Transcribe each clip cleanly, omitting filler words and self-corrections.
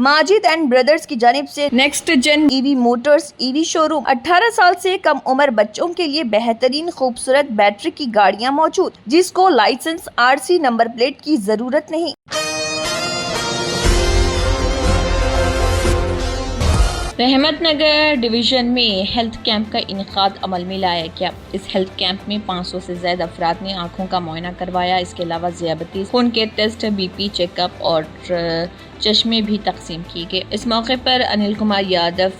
Majid and brothers की जानिब से Next Gen EV Motors EV showroom 18 साल से कम उम्र बच्चों के लिए बेहतरीन खूबसूरत बैटरी की गाड़ियां मौजूद, जिसको लाइसेंस आरसी नंबर प्लेट की जरूरत नहीं। रहमतनगर डिवीज़न में हेल्थ कैंप का इनेकाद अमल में लाया गया। इस हेल्थ कैंप में 500 से ज़्यादा अफराद ने आँखों का मुआयना करवाया। इसके अलावा ज़ियाबतीस, खून के टेस्ट, बीपी चेकअप और चश्मे भी तकसीम किए गए। इस मौके पर अनिल कुमार यादव,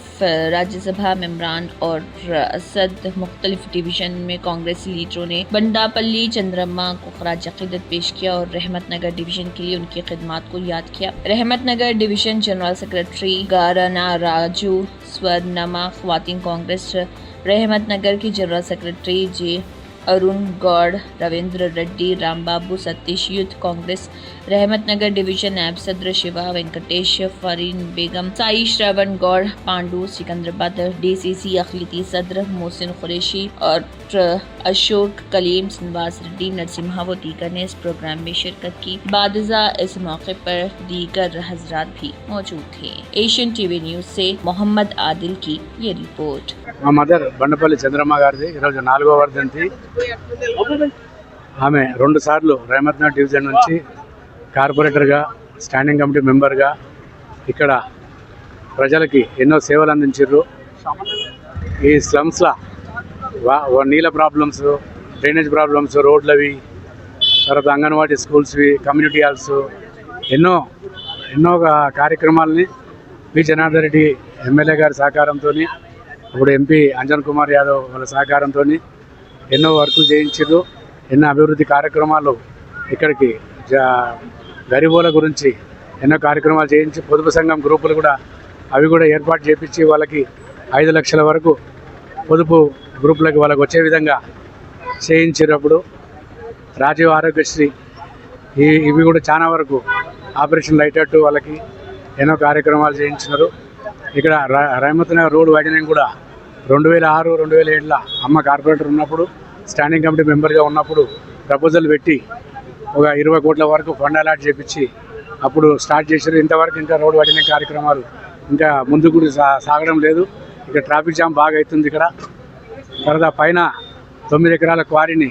राज्यसभा मेंबरान और असद, मुख्तलिफ डिवीज़न में कांग्रेसी लीडरों ने बंडापल्ली चंद्रम्मा को खराज अक़ीदत पेश किया और रहमतनगर डिवीज़न के लिए उनकी खिदमात को याद किया। Rahmatnagar division general secretary Garana Raju, Swarnamma ख्वातीन कांग्रेस रहमतनगर की general secretary J Arun Goud, Ravindra Reddy, Rambabu Satish, youth Congress Rahmatnagar division नायब सदर शिवा वेंकटेश, फरीन बेगम, साई श्रवण गौड़, पांडु सिकंदराबाद, डीसीसी अखिलती सदर मोहसिन कुरैशी और अशोक कलीम, नवाज रेड्डी, नरसिम्हा व दीगर ने इस प्रोग्राम में शिरकत की। बादजा इस मौके पर दीगर हजरात भी मौजूद थे। एशियन टीवी न्यूज़ से मोहम्मद आदिल की ये रिपोर्ट। మా మదర్ బండపల్లి చంద్రమ్మ గారిది ఈరోజు 4వ వర్ధంతి। ఆమె 2 సార్లు రహమత్నగర్ డివిజన్ నుంచి కార్పొరేటర్గా, స్టాండింగ్ కమిటీ మెంబర్గా ఇక్కడ ప్రజలకి ఎన్నో సేవలు అందించారు। ఈ స్లమ్స్లో నీళ్ళ ప్రాబ్లమ్స్, డ్రైనేజ్ ప్రాబ్లమ్స్, రోడ్లవి, తర్వాత అంగన్వాడీ స్కూల్స్వి, కమ్యూనిటీ హాల్స్, ఎన్నో కార్యక్రమాలని పి జనార్దన్ రెడ్డి ఎమ్మెల్యే గారి సహకారంతో, ఇప్పుడు ఎంపీ అంజన్ కుమార్ యాదవ్ వాళ్ళ సహకారంతో ఎన్నో వర్కులు చేయించారు। ఎన్నో అభివృద్ధి కార్యక్రమాలు ఇక్కడికి గరీబుల గురించి ఎన్నో కార్యక్రమాలు చేయించి, పొదుపు సంఘం గ్రూపులు కూడా అవి కూడా ఏర్పాటు చేయించి వాళ్ళకి 5 లక్షల వరకు పొదుపు గ్రూపులకు వాళ్ళకి వచ్చే విధంగా చేయించినప్పుడు రాజీవ్ ఆరోగ్యశ్రీ ఇవి కూడా చాలా వరకు ఆపరేషన్ లైటట్టు వాళ్ళకి ఎన్నో కార్యక్రమాలు చేయించినారు। ఇక్కడ రహమత్నగర్ రోడ్ వైడనింగ్ కూడా 2006, 2007 అమ్మ కార్పొరేటర్ ఉన్నప్పుడు, స్టాండింగ్ కమిటీ మెంబర్గా ఉన్నప్పుడు ప్రపోజల్ పెట్టి ఒక 20 కోట్ల వరకు ఫండ్ అలాట్ చేయించి అప్పుడు స్టార్ట్ చేశారు। ఇంతవరకు ఇంకా రోడ్ వైడనింగ్ కార్యక్రమాలు ఇంకా ముందు కూడా సాగడం లేదు। ఇక్కడ ట్రాఫిక్ జామ్ బాగా అవుతుంది ఇక్కడ। తర్వాత పైన 9 ఎకరాల క్వారీని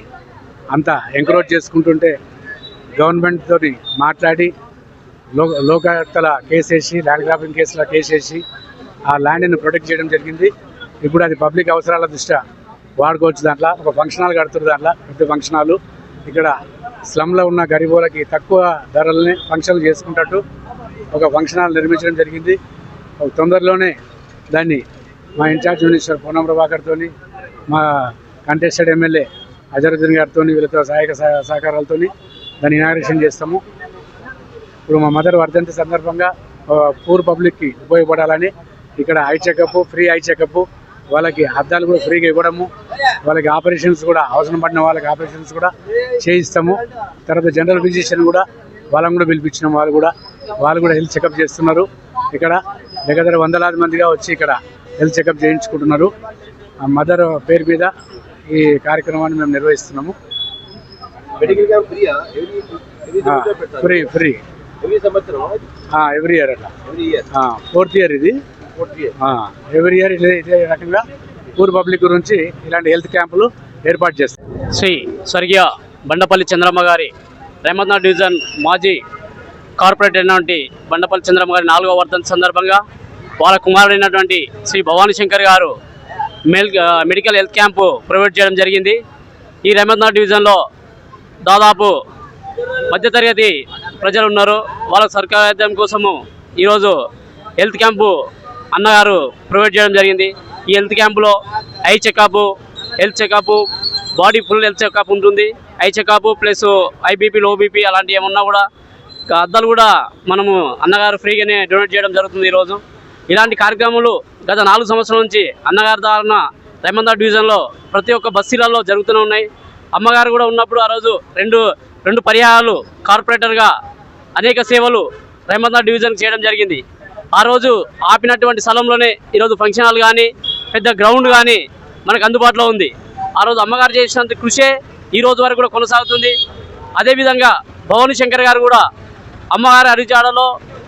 అంతా ఎంకరేజ్ చేసుకుంటుంటే గవర్నమెంట్ తోటి మాట్లాడి లోకాయుక్తల కేసేసి, ల్యాండ్ గ్రాబింగ్ కేసుల కేసేసి ఆ ల్యాండ్ని ప్రొటెక్ట్ చేయడం జరిగింది। ఇప్పుడు అది పబ్లిక్ అవసరాల దృష్ట్యా వాడుకోవచ్చు। దాంట్లో ఒక ఫంక్షన్ హాల్ కడుతున్నారు, దాంట్లో పెద్ద ఫంక్షన్ హాల్ ఇక్కడ స్లమ్లో ఉన్న గరీబులకి తక్కువ ధరలని ఫంక్షన్లు చేసుకుంటట్టు ఒక ఫంక్షన్ హాల్ నిర్మించడం జరిగింది। తొందరలోనే దాన్ని మా ఇన్ఛార్జ్ మినిస్టర్ పొన్నం ప్రభాకర్తో, మా కంటెస్టెడ్ ఎమ్మెల్యే అజరుద్దీన్ గారితో, వీళ్ళతో సహాయక సహకారాలతో దాన్ని ఇనాగ్రేషన్ చేస్తాము। ఇప్పుడు మా మదర్ వర్ధంతి సందర్భంగా పూర్ పబ్లిక్కి ఉపయోగపడాలని ఇక్కడ eye checkup, free eye checkup, వాళ్ళకి అద్దాలు కూడా ఫ్రీగా ఇవ్వడము, వాళ్ళకి ఆపరేషన్స్ కూడా అవసరం పడిన వాళ్ళకి ఆపరేషన్స్ కూడా చేయిస్తాము। తర్వాత జనరల్ ఫిజిషియన్ కూడా వాళ్ళని కూడా పిలిపించినాము, వాళ్ళు కూడా హెల్త్ చెకప్ చేస్తున్నారు। ఇక్కడ దగ్గర వందలాది మందిగా వచ్చి ఇక్కడ హెల్త్ చెకప్ చేయించుకుంటున్నారు। మదర్ పేరు మీద ఈ కార్యక్రమాన్ని మేము నిర్వహిస్తున్నాము। ఫ్రీ ఎవ్రీ ఇయర్ అట్లా 4th ఇయర్ ఇది। ఎవ్రీ ఇయర్ ఇదే రకంగా పూర్ పబ్లిక్ గురించి ఇలాంటి హెల్త్ క్యాంపులు ఏర్పాటు చేస్తారు। శ్రీ స్వర్గీయ బండపల్లి చంద్రమ్మ గారి రహమత్నగర్ డివిజన్ మాజీ కార్పొరేటర్ అయినటువంటి బండపల్లి చంద్రమ్మ గారి 4వ వర్ధంతి సందర్భంగా వాళ్ళ కుమారుడైనటువంటి శ్రీ భవానీ శంకర్ గారు మెడికల్ హెల్త్ క్యాంపు ప్రొవైడ్ చేయడం జరిగింది। ఈ రహమత్నగర్ డివిజన్లో దాదాపు మధ్యతరగతి ప్రజలు ఉన్నారు, వాళ్ళ సర్కారం కోసము ఈరోజు హెల్త్ క్యాంపు అన్నగారు ప్రొవైడ్ చేయడం జరిగింది। ఈ హెల్త్ క్యాంపులో eye checkup, health checkup, body full health checkup ఉంటుంది। Eye checkup plus high BP, low BP అలాంటివి ఏమన్నా కూడా అద్దాలు కూడా మనము అన్నగారు ఫ్రీగానే డొనేట్ చేయడం జరుగుతుంది ఈరోజు। ఇలాంటి కార్యక్రమాలు గత 4 సంవత్సరాల నుంచి అన్నగారి ద్వారా రహమత్నగర్ డివిజన్లో ప్రతి ఒక్క బస్తీలలో జరుగుతూనే ఉన్నాయి। అమ్మగారు కూడా ఉన్నప్పుడు ఆ రోజు రెండు పర్యాయాలు కార్పొరేటర్గా అనేక సేవలు రహమత్నగర్ డివిజన్కి చేయడం జరిగింది। ఆ రోజు ఆపినటువంటి స్థలంలోనే ఈరోజు ఫంక్షన్ హాల్ కానీ, పెద్ద గ్రౌండ్ కానీ మనకు అందుబాటులో ఉంది। ఆ రోజు అమ్మగారు చేసినంత కృషే ఈ రోజు వరకు కూడా కొనసాగుతుంది। అదేవిధంగా భవానీ శంకర్ గారు కూడా అమ్మగారి అరిజాడలో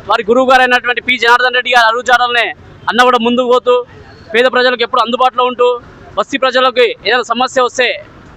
వారి గురువు గారు అయినటువంటి పి జనార్దన్ రెడ్డి గారి అడుగుజాడలనే అన్న కూడా ముందుకు పోతూ పేద ప్రజలకు ఎప్పుడు అందుబాటులో ఉంటూ బస్తీ ప్రజలకు ఏదైనా సమస్య వస్తే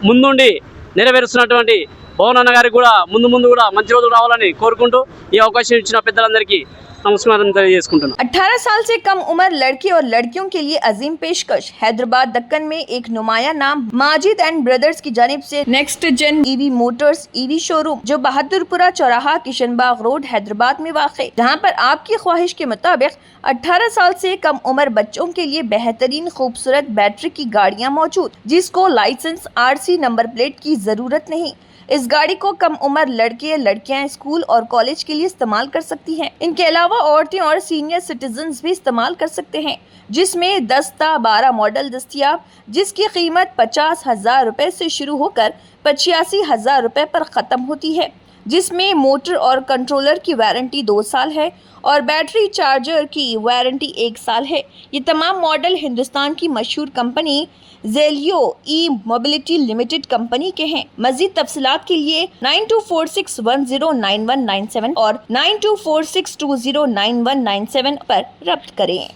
ముందుండి నెరవేరుస్తున్నటువంటి పవన్ అన్న గారికి కూడా ముందు కూడా మంచి రోజులు రావాలని కోరుకుంటూ ఈ అవకాశం ఇచ్చిన పెద్దలందరికీ నమస్కారం తెలియజేసుకుంటున్నాను। 18 साल से कम उम्र लड़के और लड़कियों के लिए अजीम पेशकश। हैदराबाद दक्कन में एक नुमाया नाम माजिद एंड ब्रदर्स की जानिब से Next Gen EV Motors EV showroom जो बहादुरपुरा चौराहा किशनबाग रोड हैदराबाद में वाक़, जहां पर आपकी ख्वाहिश के मुताबिक 18 साल से कम उम्र बच्चों के लिए बेहतरीन खूबसूरत बैटरी की गाड़ियां मौजूद, जिसको लाइसेंस RC नंबर प्लेट की जरूरत नहीं। इस गाड़ी को कम उम्र लड़के लड़कियां स्कूल और कॉलेज के लिए इस्तेमाल कर सकती हैं। इनके अलावा औरतें और सीनियर सिटीजन्स भी इस्तेमाल कर सकते हैं, जिसमें 10 ता 12 मॉडल दस्तियाब, जिसकी कीमत 50,000 रुपए से शुरू होकर 85,000 रुपए पर ख़त्म होती है, जिसमें मोटर और कंट्रोलर की वारंटी 2 साल है और बैटरी चार्जर की वारंटी 1 साल है। ये तमाम मॉडल हिंदुस्तान की मशहूर कंपनी जेलियो ई मोबिलिटी लिमिटेड कंपनी के हैं। मजीद तफसीलात के लिए 9246109197 और 9246209197 पर रब्त करें।